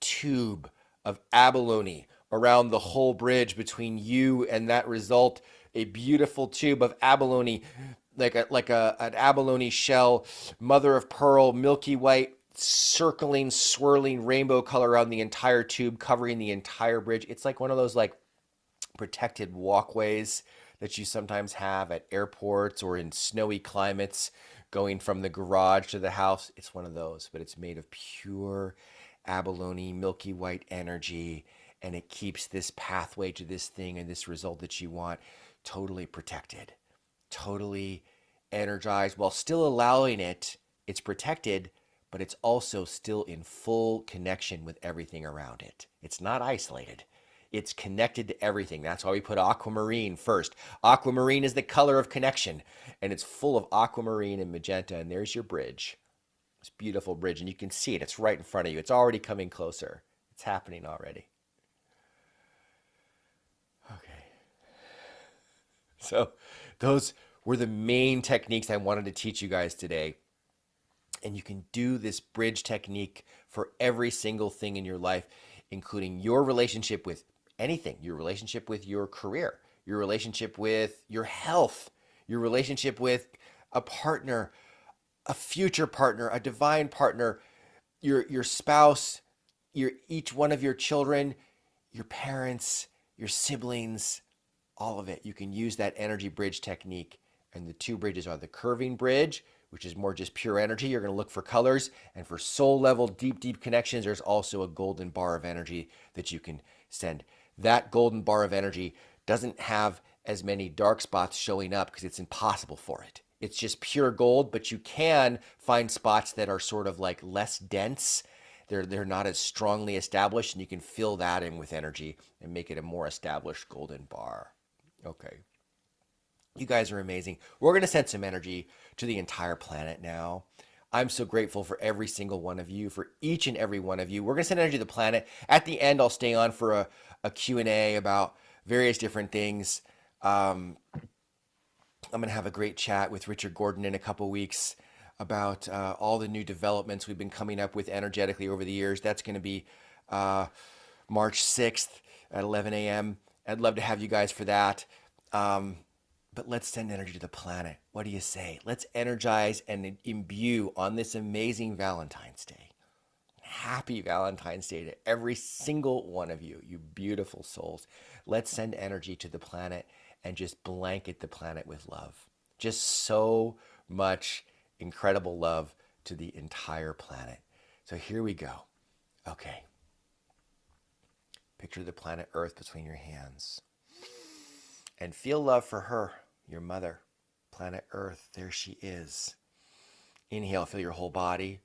tube of abalone around the whole bridge between you and that result. A beautiful tube of abalone, like an abalone shell, mother of pearl, milky white, circling, swirling rainbow color around the entire tube, covering the entire bridge. It's like one of those like protected walkways that you sometimes have at airports or in snowy climates, going from the garage to the house. It's one of those, but it's made of pure abalone, milky white energy, and it keeps this pathway to this thing and this result that you want totally protected, totally energized, while still allowing it's protected, but it's also still in full connection with everything around it. It's not isolated. It's connected to everything. That's why we put aquamarine first. Aquamarine is the color of connection, and it's full of aquamarine and magenta. And there's your bridge. This beautiful bridge, and you can see it. It's right in front of you. It's already coming closer. It's happening already. Okay. So those were the main techniques I wanted to teach you guys today. And you can do this bridge technique for every single thing in your life, including your relationship with anything, your relationship with your career, your relationship with your health, your relationship with a partner, a future partner, a divine partner, your spouse, each one of your children, your parents, your siblings, all of it. You can use that energy bridge technique. And the two bridges are the curving bridge, which is more just pure energy. You're going to look for colors. And for soul level, deep, deep connections, there's also a golden bar of energy that you can send. That golden bar of energy doesn't have as many dark spots showing up because it's impossible for it. It's just pure gold, but you can find spots that are sort of like less dense. They're not as strongly established, and you can fill that in with energy and make it a more established golden bar. Okay. You guys are amazing. We're going to send some energy to the entire planet now. I'm so grateful for every single one of you, for each and every one of you. We're going to send energy to the planet. At the end, I'll stay on for a Q&A about various different things. I'm going to have a great chat with Richard Gordon in a couple weeks about all the new developments we've been coming up with energetically over the years. That's going to be March 6th at 11 a.m. I'd love to have you guys for that. But let's send energy to the planet. What do you say? Let's energize and imbue on this amazing Valentine's Day. Happy Valentine's Day to every single one of you, you beautiful souls. Let's send energy to the planet and just blanket the planet with love. Just so much incredible love to the entire planet. So here we go. Okay. Picture the planet Earth between your hands. And feel love for her, your mother, planet Earth. There she is. Inhale, feel your whole body.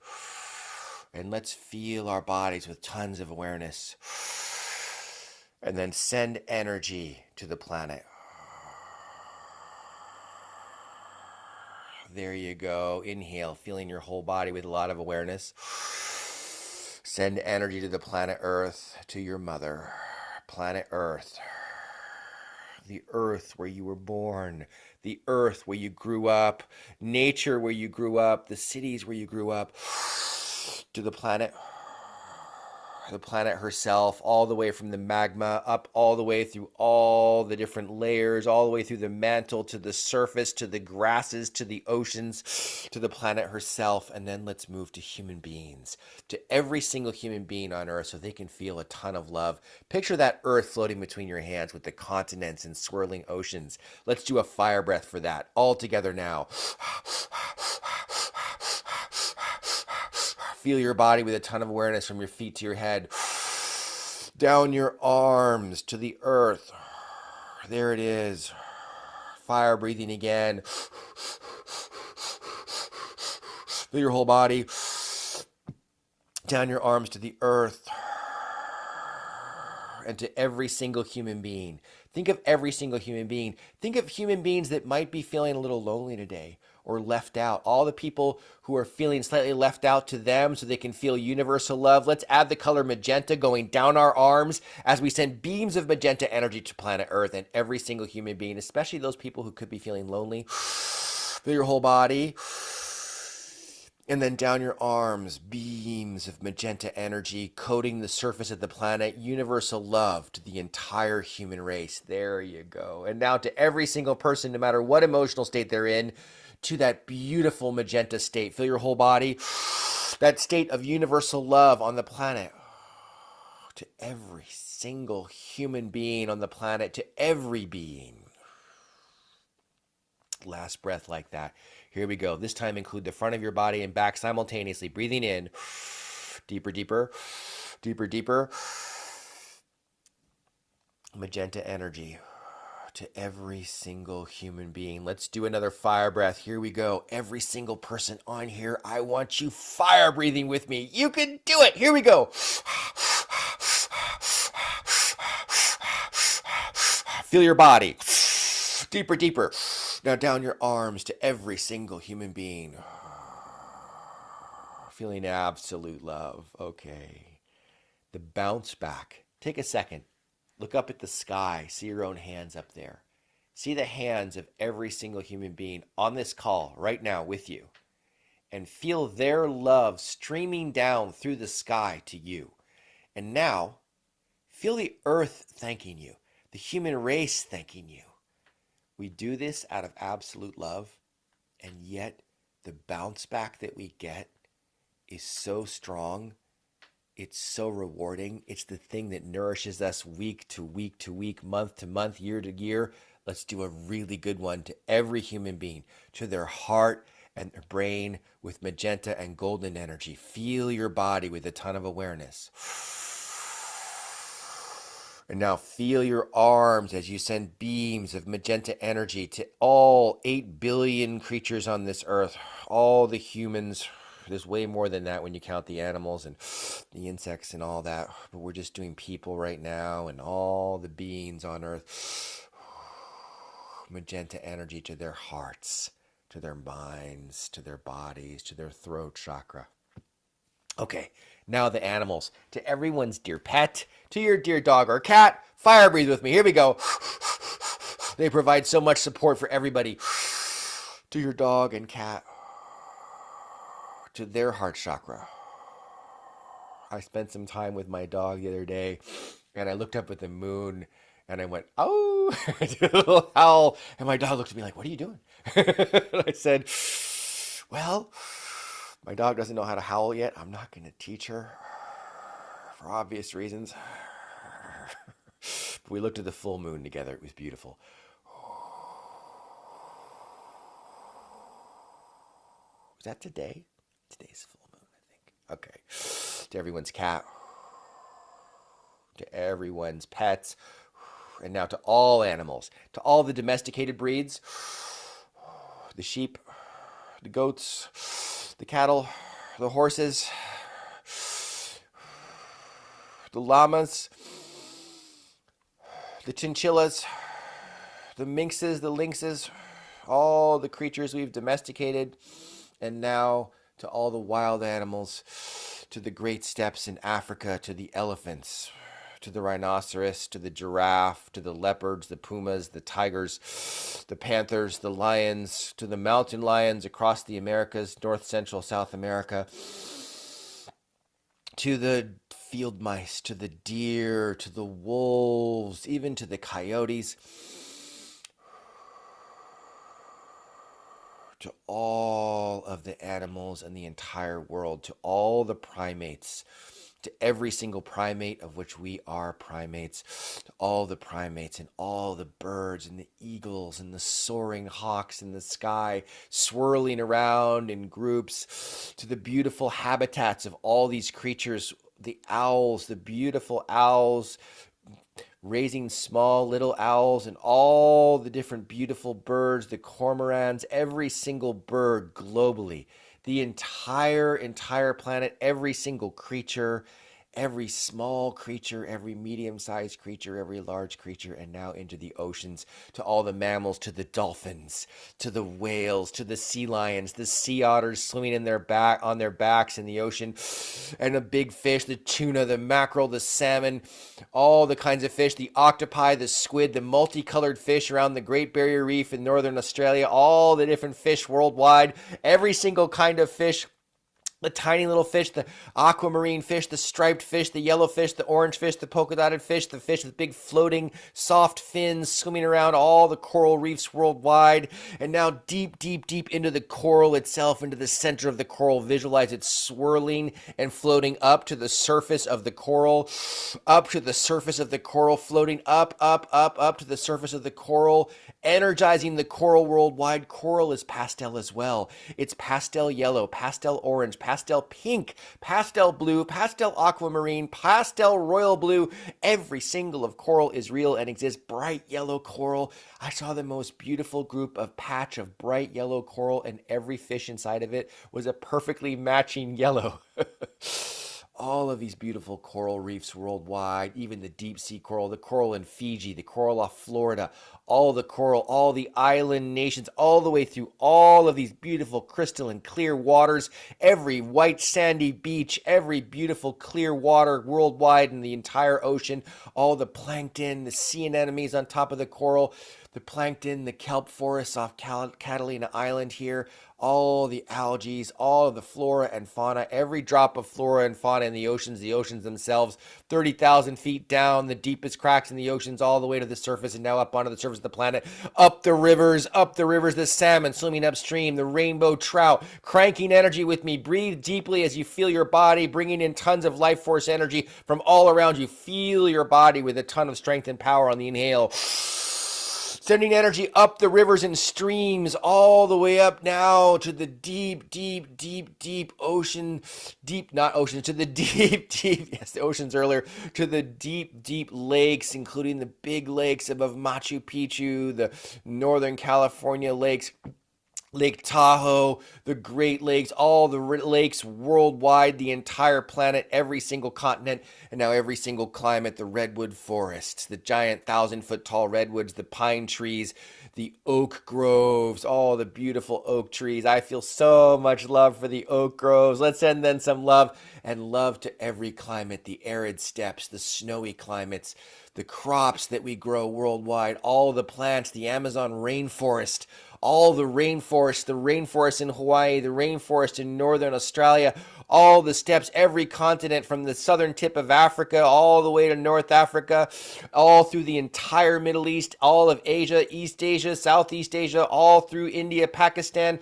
And let's feel our bodies with tons of awareness. And then send energy to the planet. There you go. Inhale, feeling your whole body with a lot of awareness. Send energy to the planet Earth, to your mother, planet Earth. The earth where you were born, the earth where you grew up, nature where you grew up, the cities where you grew up, to the planet herself, all the way from the magma up all the way through all the different layers, all the way through the mantle to the surface, to the grasses, to the oceans, to the planet herself. And then let's move to human beings, to every single human being on Earth so they can feel a ton of love. Picture that Earth floating between your hands with the continents and swirling oceans. Let's do a fire breath for that all together now. Feel your body with a ton of awareness from your feet to your head. Down your arms to the earth. There it is. Fire breathing again. Feel your whole body. Down your arms to the earth. And to every single human being. Think of every single human being. Think of human beings that might be feeling a little lonely today or left out. All the people who are feeling slightly left out, to them so they can feel universal love. Let's add the color magenta going down our arms as we send beams of magenta energy to planet Earth and every single human being, especially those people who could be feeling lonely. Feel your whole body. And then down your arms, beams of magenta energy coating the surface of the planet, universal love to the entire human race. There you go. And now to every single person, no matter what emotional state they're in, to that beautiful magenta state. Feel your whole body, that state of universal love on the planet. To every single human being on the planet, to every being. Last breath like that. Here we go. This time include the front of your body and back simultaneously. Breathing in. Deeper, deeper. Deeper, deeper. Magenta energy to every single human being. Let's do another fire breath. Here we go. Every single person on here, I want you fire breathing with me. You can do it. Here we go. Feel your body. Deeper, deeper. Now down your arms to every single human being. Feeling absolute love. Okay. The bounce back. Take a second. Look up at the sky. See your own hands up there. See the hands of every single human being on this call right now with you. And feel their love streaming down through the sky to you. And now, feel the earth thanking you, the human race thanking you. We do this out of absolute love, and yet the bounce back that we get is so strong. It's so rewarding. It's the thing that nourishes us week to week to week, month to month, year to year. Let's do a really good one to every human being, to their heart and their brain with magenta and golden energy. Feel your body with a ton of awareness. And now feel your arms as you send beams of magenta energy to all 8 billion creatures on this earth, all the humans. There's way more than that when you count the animals and the insects and all that. But we're just doing people right now and all the beings on earth. Magenta energy to their hearts, to their minds, to their bodies, to their throat chakra. Okay, now the animals. To everyone's dear pet, to your dear dog or cat, fire breathe with me. Here we go. They provide so much support for everybody. To your dog and cat, to their heart chakra. I spent some time with my dog the other day, and I looked up at the moon, and I went, oh, I did a little howl, and my dog looked at me like, what are you doing? And I said, well, my dog doesn't know how to howl yet. I'm not going to teach her for obvious reasons. But we looked at the full moon together. It was beautiful. Was that today? Today's full moon, I think. Okay. To everyone's cat. To everyone's pets. And now to all animals. To all the domesticated breeds. The sheep. The goats. The cattle. The horses. The llamas. The chinchillas. The minxes. The lynxes. All the creatures we've domesticated. And now to all the wild animals, to the great steppes in Africa, to the elephants, to the rhinoceros, to the giraffe, to the leopards, the pumas, the tigers, the panthers, the lions, to the mountain lions across the Americas, North, Central, South America, to the field mice, to the deer, to the wolves, even to the coyotes, to all of the animals in the entire world, to all the primates, to every single primate of which we are primates, to all the primates and all the birds and the eagles and the soaring hawks in the sky, swirling around in groups, to the beautiful habitats of all these creatures, the owls, the beautiful owls, raising small little owls and all the different beautiful birds, the cormorants, every single bird globally, the entire planet, every single creature, every small creature, every medium-sized creature, every large creature, and now into the oceans, to all the mammals, to the dolphins, to the whales, to the sea lions, the sea otters swimming in on their backs in the ocean, and the big fish, the tuna, the mackerel, the salmon, all the kinds of fish, the octopi, the squid, the multicolored fish around the Great Barrier Reef in northern Australia, all the different fish worldwide, every single kind of fish, the tiny little fish, the aquamarine fish, the striped fish, the yellow fish, the orange fish, the polka dotted fish, the fish with big floating soft fins swimming around all the coral reefs worldwide. And now deep, deep, deep into the coral itself, into the center of the coral. Visualize it swirling and floating up to the surface of the coral, up to the surface of the coral, floating up to the surface of the coral, energizing the coral worldwide. Coral is pastel as well. It's pastel yellow, pastel orange, pastel pink, pastel blue, pastel aquamarine, pastel royal blue. Every single of coral is real and exists. Bright yellow coral. I saw the most beautiful patch of bright yellow coral, and every fish inside of it was a perfectly matching yellow. all of these beautiful coral reefs worldwide, even the deep sea coral, the coral in Fiji, the coral off Florida, all the coral, all the island nations, all the way through all of these beautiful crystalline clear waters, every white sandy beach, every beautiful clear water worldwide in the entire ocean, all the plankton, the sea anemones on top of the coral, the plankton, the kelp forests off Catalina Island here, all the algae, all of the flora and fauna, every drop of flora and fauna in the oceans themselves, 30,000 feet down, the deepest cracks in the oceans, all the way to the surface and now up onto the surface of the planet, up the rivers, the salmon swimming upstream, the rainbow trout, cranking energy with me. Breathe deeply as you feel your body, bringing in tons of life force energy from all around you. Feel your body with a ton of strength and power on the inhale. Sending energy up the rivers and streams all the way up now to the deep, deep, deep, deep ocean. Deep, not oceans, to the deep, deep, yes, the oceans earlier, to the deep, deep lakes, including the big lakes above Machu Picchu, the Northern California lakes, Lake Tahoe, the Great Lakes, all the lakes worldwide, the entire planet, every single continent, and now every single climate, the redwood forests, the giant 1,000-foot tall redwoods, the pine trees, the oak groves, all the beautiful oak trees. I feel so much love for the oak groves. Let's send them some love, and love to every climate, the arid steppes, the snowy climates, the crops that we grow worldwide, all the plants, the Amazon rainforest, all the rainforest in Hawaii, the rainforest in northern Australia, all the steppes, every continent from the southern tip of Africa all the way to North Africa, all through the entire Middle East, all of Asia, East Asia, Southeast Asia, all through India, Pakistan,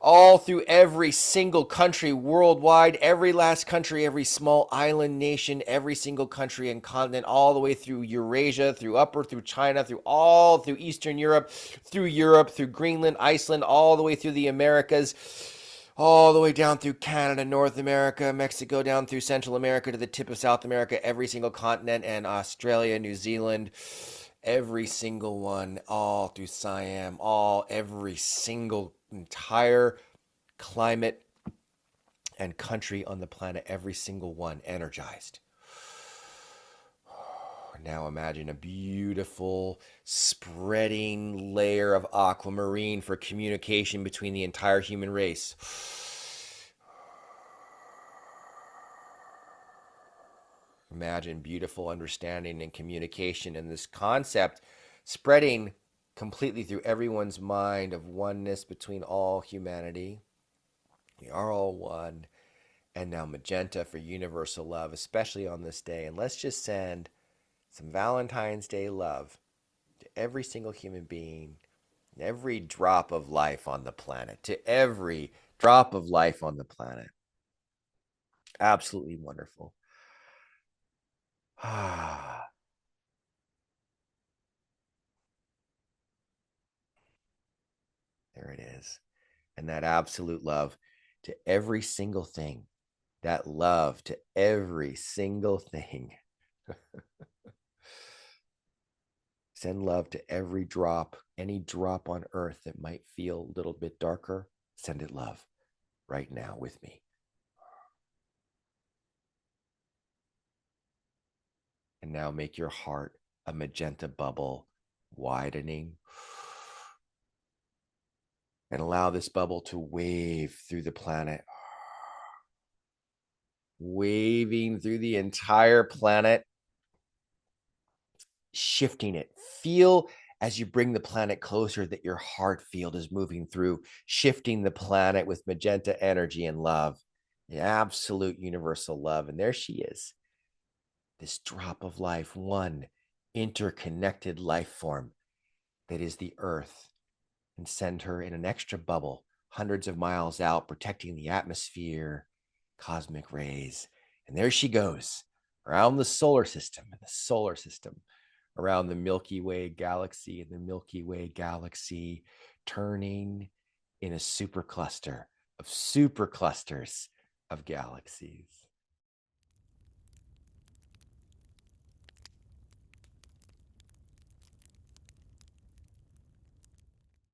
all through every single country worldwide, every last country, every small island nation, every single country and continent, all the way through Eurasia, through China, through Eastern Europe, through Greenland, Iceland, all the way through the Americas, all the way down through Canada, North America, Mexico, down through Central America to the tip of South America, every single continent, and Australia, New Zealand, every single one, all through Siam, every single entire climate and country on the planet, every single one energized. Now imagine a beautiful spreading layer of aquamarine for communication between the entire human race. Imagine beautiful understanding and communication and this concept spreading completely through everyone's mind of oneness between all humanity. We are all one. And now magenta for universal love, especially on this day. And let's just send some Valentine's Day love to every single human being, every drop of life on the planet, to every drop of life on the planet. Absolutely wonderful. Ah, there it is. And that absolute love to every single thing, that love to every single thing. Send love to every drop, any drop on earth that might feel a little bit darker. Send it love right now with me. And now make your heart a magenta bubble, widening. And allow this bubble to wave through the planet, waving through the entire planet, shifting it. Feel as you bring the planet closer that your heart field is moving through, shifting the planet with magenta energy and love, the absolute universal love. And there she is, this drop of life, one interconnected life form that is the earth. And send her in an extra bubble, hundreds of miles out, protecting the atmosphere, cosmic rays. And there she goes, around the solar system, around the Milky Way galaxy, and the Milky Way galaxy turning in a supercluster of superclusters of galaxies.